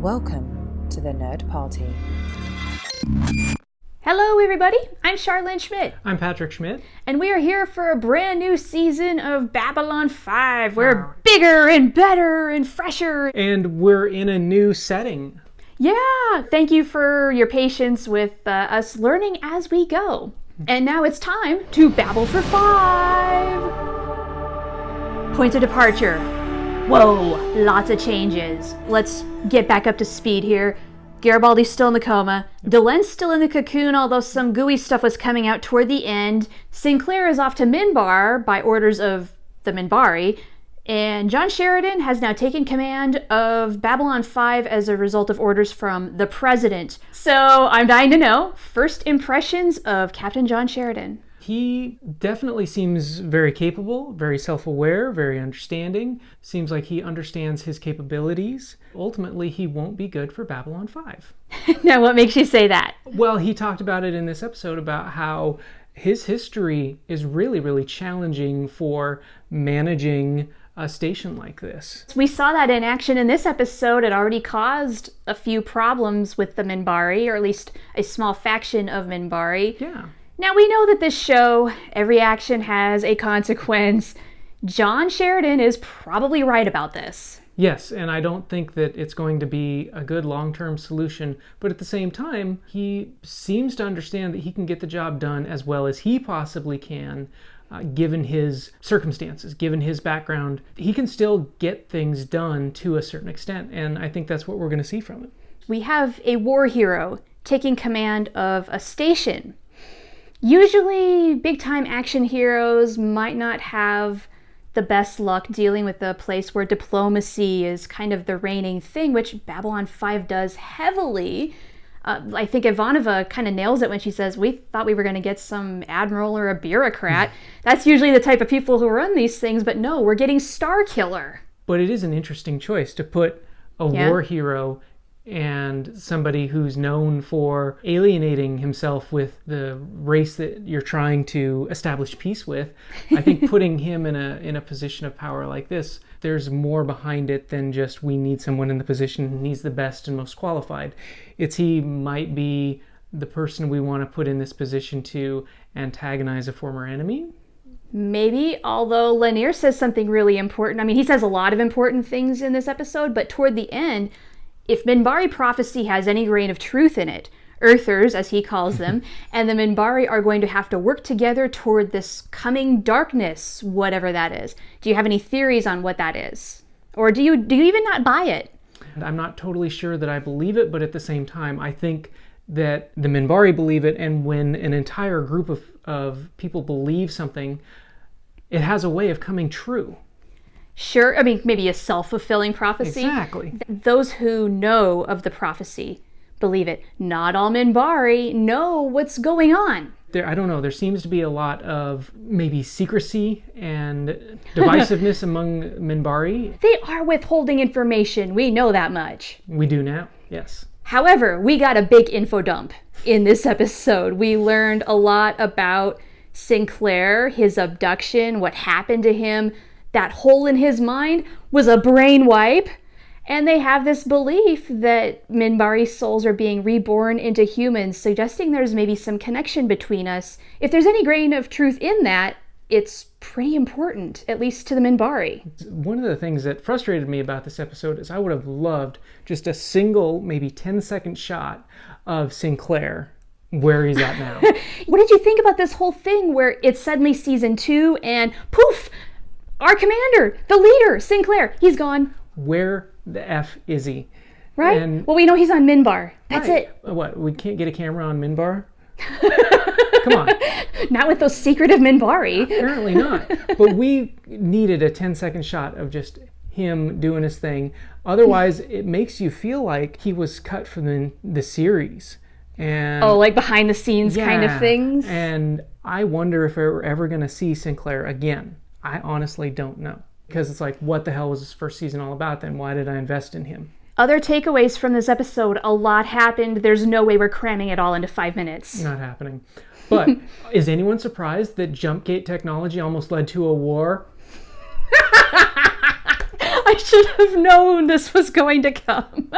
Welcome to the Nerd Party. Hello everybody, I'm Charlene Schmidt. I'm Patrick Schmidt. And we are here for a brand new season of Babylon 5. We're bigger and better and fresher. And we're in a new setting. Yeah, thank you for your patience with us learning as we go. And now it's time to babble for 5. Points of departure. Whoa, lots of changes. Let's get back up to speed here. Garibaldi's still in the coma. Delen's still in the cocoon, although some gooey stuff was coming out toward the end. Sinclair is off to Minbar by orders of the Minbari. And John Sheridan has now taken command of Babylon 5 as a result of orders from the president. So I'm dying to know, first impressions of Captain John Sheridan. He definitely seems very capable, very self-aware, very understanding. Seems like he understands his capabilities. Ultimately, he won't be good for Babylon 5. Now, what makes you say that? Well, he talked about it in this episode about how his history is really, really challenging for managing a station like this. We saw that in action in this episode. It already caused a few problems with the Minbari, or at least a small faction of Minbari. Yeah. Now, we know that this show, every action has a consequence. John Sheridan is probably right about this. Yes, and I don't think that it's going to be a good long-term solution, but at the same time, he seems to understand that he can get the job done as well as he possibly can, given his circumstances, given his background. He can still get things done to a certain extent, and I think that's what we're going to see from it. We have a war hero taking command of a station. Usually, big-time action heroes might not have the best luck dealing with a place where diplomacy is kind of the reigning thing, which Babylon 5 does heavily. I think Ivanova kind of nails it when she says, we thought we were going to get some admiral or a bureaucrat. That's usually the type of people who run these things, but no, we're getting Starkiller. But it is an interesting choice to put a war hero and somebody who's known for alienating himself with the race that you're trying to establish peace with. I think putting him in a position of power like this, there's more behind it than just we need someone in the position and he's the best and most qualified. It's he might be the person we want to put in this position to antagonize a former enemy. Maybe, although Lanier says something really important. I mean, he says a lot of important things in this episode, but toward the end, if Minbari prophecy has any grain of truth in it, Earthers, as he calls them, and the Minbari are going to have to work together toward this coming darkness, whatever that is. Do you have any theories on what that is? Or do you even not buy it? I'm not totally sure that I believe it, but at the same time, I think that the Minbari believe it, and when an entire group of people believe something, it has a way of coming true. Sure, I mean, maybe a self-fulfilling prophecy. Exactly. Those who know of the prophecy believe it. Not all Minbari know what's going on. I don't know, there seems to be a lot of maybe secrecy and divisiveness among Minbari. They are withholding information, we know that much. We do now, yes. However, we got a big info dump in this episode. We learned a lot about Sinclair, his abduction, what happened to him. That hole in his mind was a brain wipe. And they have this belief that Minbari souls are being reborn into humans, suggesting there's maybe some connection between us. If there's any grain of truth in that, it's pretty important, at least to the Minbari. One of the things that frustrated me about this episode is I would have loved just a single, maybe 10-second shot of Sinclair where he's at now. What did you think about this whole thing where it's suddenly season 2 and poof, our commander, the leader, Sinclair, he's gone. Where the F is he? Right? And, well, we know he's on Minbar. That's it. What, we can't get a camera on Minbar? Come on. Not with those secretive Minbari. Apparently not. But we needed a 10-second shot of just him doing his thing. Otherwise, it makes you feel like he was cut from the series. And like behind the scenes kind of things? And I wonder if we're ever going to see Sinclair again. I honestly don't know. Because it's like, what the hell was this first season all about then? Why did I invest in him? Other takeaways from this episode, a lot happened. There's no way we're cramming it all into 5 minutes. Not happening. But is anyone surprised that jump gate technology almost led to a war? I should have known this was going to come.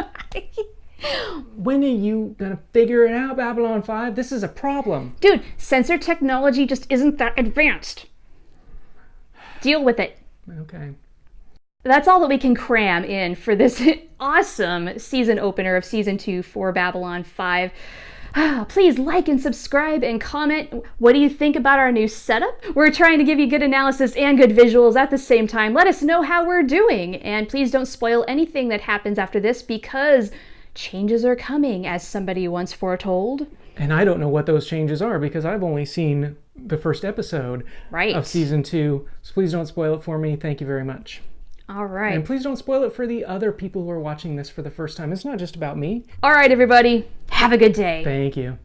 When are you gonna figure it out, Babylon 5? This is a problem. Dude, sensor technology just isn't that advanced. Deal with it. Okay. That's all that we can cram in for this awesome season opener of Season 2 for Babylon 5. Please like and subscribe and comment. What do you think about our new setup? We're trying to give you good analysis and good visuals at the same time. Let us know how we're doing. And please don't spoil anything that happens after this because changes are coming, as somebody once foretold. And I don't know what those changes are because I've only seen the first episode of Season 2. So please don't spoil it for me. Thank you very much. All right. And please don't spoil it for the other people who are watching this for the first time. It's not just about me. All right, everybody. Have a good day. Thank you.